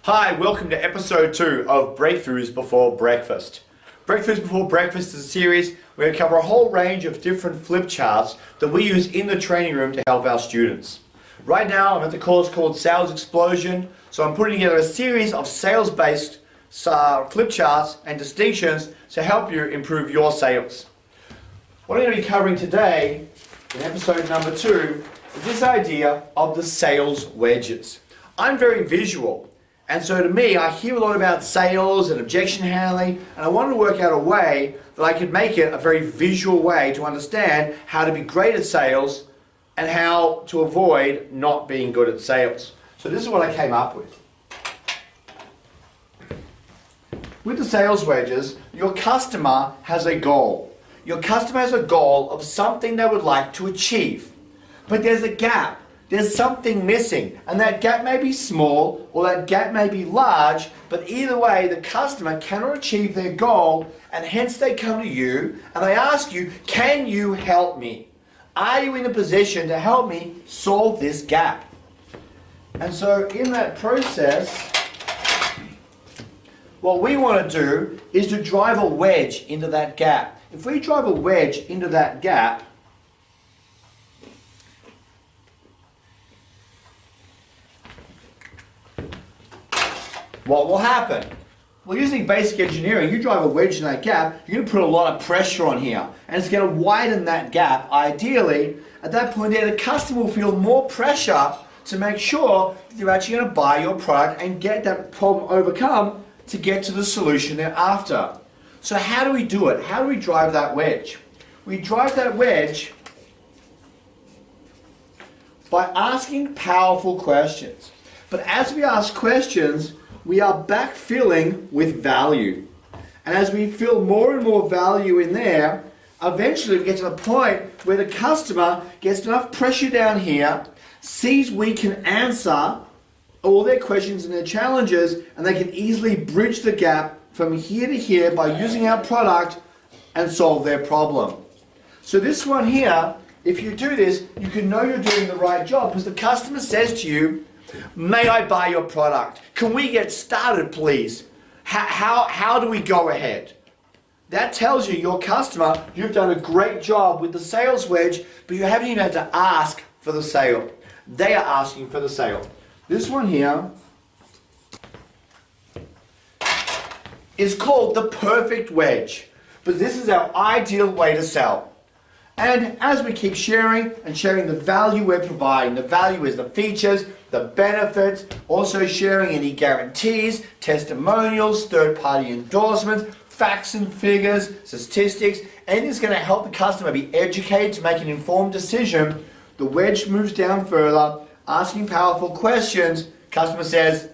Hi, welcome to episode 2 of Breakthroughs Before Breakfast. Breakthroughs Before Breakfast is a series where we cover a whole range of different flip charts that we use in the training room to help our students. Right now I'm at the course called Sales Explosion, so I'm putting together a series of sales-based flip charts and distinctions to help you improve your sales. What I'm going to be covering today in episode number 2 is this idea of the sales wedges. I'm very visual, and so to me I hear a lot about sales and objection handling, and I wanted to work out a way that I could make it a very visual way to understand how to be great at sales and how to avoid not being good at sales. So this is what I came up with. With the sales wedges, your customer has a goal. Your customer has a goal of something they would like to achieve. But there's a gap. There's something missing. And that gap may be small or that gap may be large, but either way, the customer cannot achieve their goal, and hence they come to you and they ask you, can you help me? Are you in a position to help me solve this gap? And so in that process, what we want to do is to drive a wedge into that gap. If we drive a wedge into that gap, what will happen? Well, using basic engineering, you drive a wedge in that gap, you're going to put a lot of pressure on here, and it's going to widen that gap. Ideally, at that point there, the customer will feel more pressure to make sure that they're actually going to buy your product and get that problem overcome to get to the solution they're after. So how do we do it? How do we drive that wedge? We drive that wedge by asking powerful questions. But as we ask questions, we are backfilling with value. And as we fill more and more value in there, eventually we get to the point where the customer gets enough pressure down here, sees we can answer all their questions and their challenges, and they can easily bridge the gap from here to here by using our product and solve their problem. So this one here, if you do this, you can know you're doing the right job because the customer says to you, may I buy your product? Can we get started, please? How do we go ahead? That tells you, your customer, you've done a great job with the sales wedge, but you haven't even had to ask for the sale. They are asking for the sale. This one here is called the perfect wedge, but this is our ideal way to sell. And as we keep sharing and sharing the value we're providing, the value is the features, the benefits, also sharing any guarantees, testimonials, third-party endorsements, facts and figures, statistics, anything that's going to help the customer be educated to make an informed decision. The wedge moves down further, asking powerful questions. Customer says,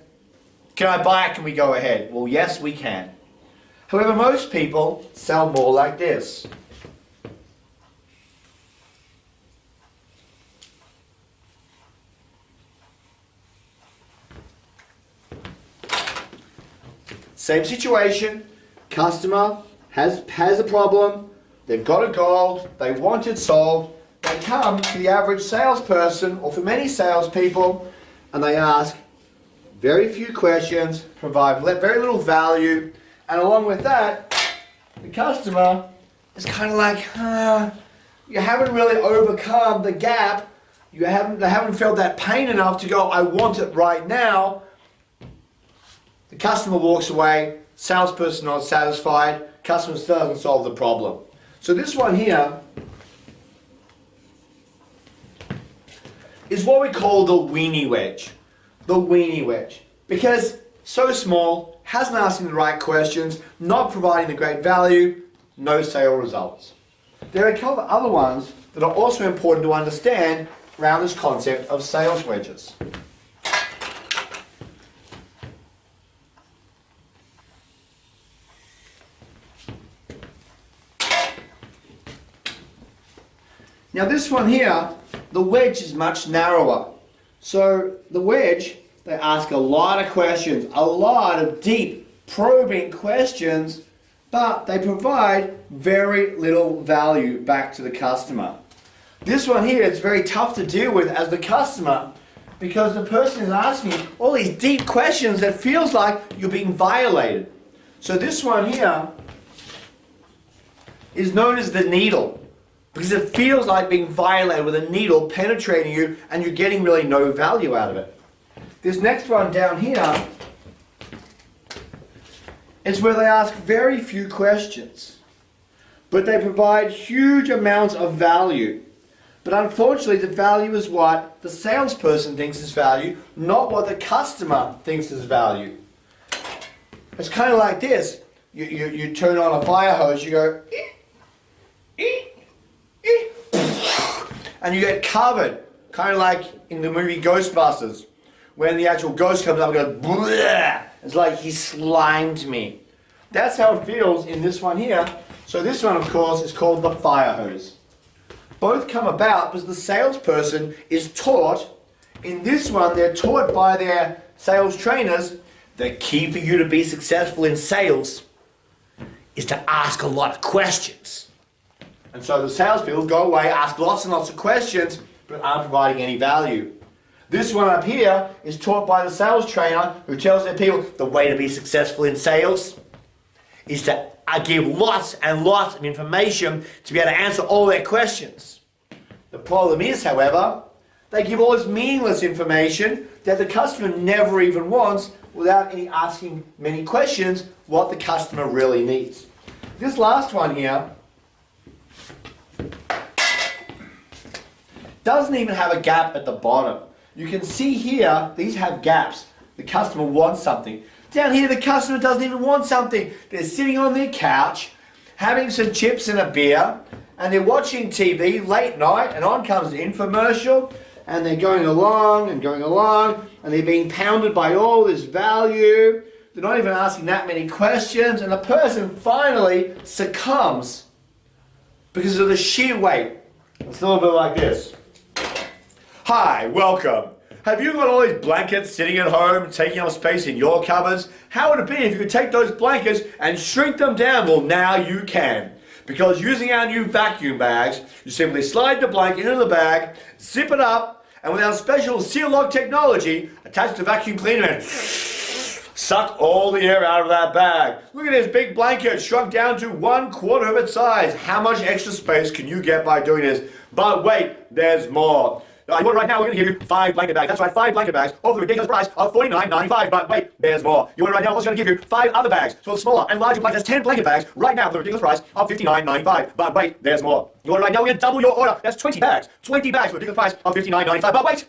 can I buy it? Can we go ahead? Well, yes, we can. However, most people sell more like this. Same situation, customer has a problem, they've got a goal, they want it solved, they come to the average salesperson, or for many salespeople, and they ask very few questions, provide very little value, and along with that, the customer is kind of like, you haven't really overcome the gap, they haven't felt that pain enough to go, I want it right now. The customer walks away, salesperson not satisfied, customer still doesn't solve the problem. So this one here is what we call the Weenie Wedge. The Weenie Wedge. Because so small, hasn't asked the right questions, not providing the great value, no sale results. There are a couple of other ones that are also important to understand around this concept of sales wedges. Now this one here, the wedge is much narrower. So the wedge, they ask a lot of questions, a lot of deep, probing questions, but they provide very little value back to the customer. This one here is very tough to deal with as the customer Because the person is asking all these deep questions that feels like you're being violated. So this one here is known as the needle, because it feels like being violated with a needle penetrating you and you're getting really no value out of it. This next one down here is where they ask very few questions, but they provide huge amounts of value. But unfortunately, the value is what the salesperson thinks is value, not what the customer thinks is value. It's kind of like this. You turn on a fire hose, you go, and you get covered, kind of like in the movie Ghostbusters, when the actual ghost comes up and goes, bleh. It's like he slimed me. That's how it feels in this one here. So this one, of course, is called the fire hose. Both come about because the salesperson is taught. In this one, they're taught by their sales trainers, the key for you to be successful in sales is to ask a lot of questions. And so the salespeople go away, ask lots and lots of questions, but aren't providing any value. This one up here is taught by the sales trainer who tells their people the way to be successful in sales is to give lots and lots of information to be able to answer all their questions. The problem is, however, they give all this meaningless information that the customer never even wants without any asking many questions what the customer really needs. This last one here doesn't even have a gap at the bottom. You can see here, these have gaps. The customer wants something. Down here, the customer doesn't even want something. They're sitting on their couch, having some chips and a beer, and they're watching TV late night, and on comes the infomercial, and they're going along, and they're being pounded by all this value. They're not even asking that many questions, and the person finally succumbs because of the sheer weight. It's a little bit like this. Hi, welcome. Have you got all these blankets sitting at home, taking up space in your cupboards? How would it be if you could take those blankets and shrink them down? Well, now you can. Because using our new vacuum bags, you simply slide the blanket into the bag, zip it up, and with our special seal lock technology, attach the vacuum cleaner and suck all the air out of that bag. Look at this big blanket shrunk down to 1/4 of its size. How much extra space can you get by doing this? But wait, there's more. Right now, we're going to give you 5 blanket bags. That's right, 5 blanket bags over the ridiculous price of $49.95. But wait, there's more. Right now, we're also going to give you 5 other bags. So the smaller and larger blankets, 10 blanket bags right now for the ridiculous price of $59.95. But wait, there's more. Right now, we're going to double your order. That's 20 bags. 20 bags for the ridiculous price of $59.95. But wait,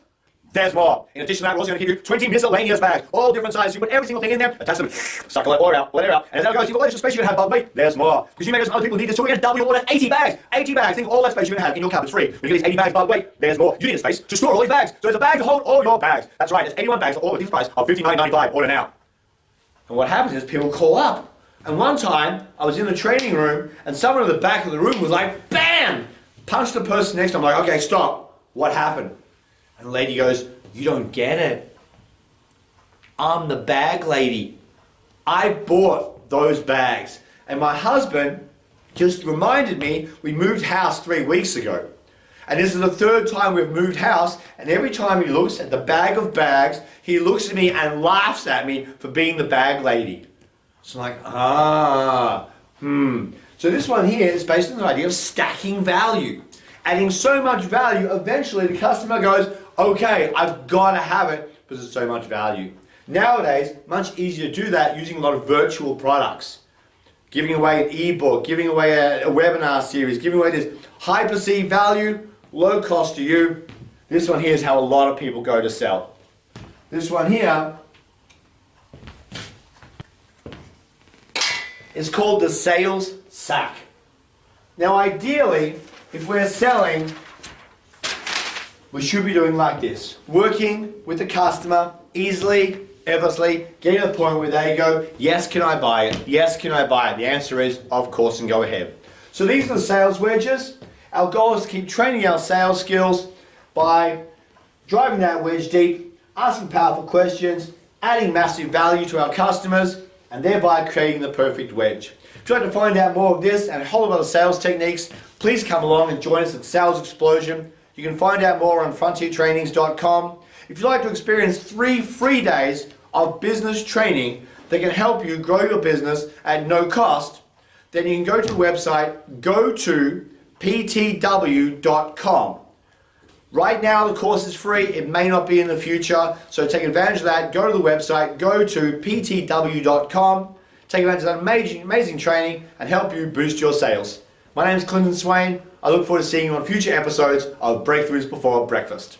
there's more. In addition to that, we're also going to give you 20 miscellaneous bags, all different sizes. You put every single thing in there, attach them, suck a little air out, let it out, and as that goes, you've got all extra space you're going to have. But wait, there's more. Because you may know some other people need this, so we're going to double your order. 80 bags. 80 bags. Think of all that space you're going to have in your cupboard free. When you get these 80 bags, but wait, there's more. You need a space to store all these bags. So there's a bag to hold all your bags. That's right, there's 81 bags for all of this price of $59.95. Order now. And what happens is people call up. And one time, I was in the training room, and someone in the back of the room was like, BAM! Punched the person next to him. I'm like, okay, stop. What happened? And the lady goes, you don't get it. I'm the bag lady. I bought those bags. And my husband just reminded me we moved house 3 weeks ago. And this is the 3rd time we've moved house. And every time he looks at the bag of bags, he looks at me and laughs at me for being the bag lady. So I'm like, So this one here is based on the idea of stacking value. Adding so much value, eventually the customer goes, okay, I've got to have it because it's so much value. Nowadays, much easier to do that using a lot of virtual products. Giving away an ebook, giving away a webinar series, giving away this high perceived value, low cost to you. This one here is how a lot of people go to sell. This one here is called the sales sack. Now ideally, if we're selling, we should be doing like this. Working with the customer easily, effortlessly, getting to the point where they go, yes, can I buy it? Yes, can I buy it? The answer is, of course, and go ahead. So these are the sales wedges. Our goal is to keep training our sales skills by driving that wedge deep, asking powerful questions, adding massive value to our customers, and thereby creating the perfect wedge. If you'd like to find out more of this and a whole lot of sales techniques, please come along and join us at Sales Explosion. You can find out more on frontiertrainings.com. If you'd like to experience 3 free days of business training that can help you grow your business at no cost, then you can go to the website, go to ptw.com. Right now the course is free, it may not be in the future, so take advantage of that. Go to the website, go to ptw.com, take advantage of that amazing training and help you boost your sales. My name is Swaine. I look forward to seeing you on future episodes of Breakthroughs Before Breakfast.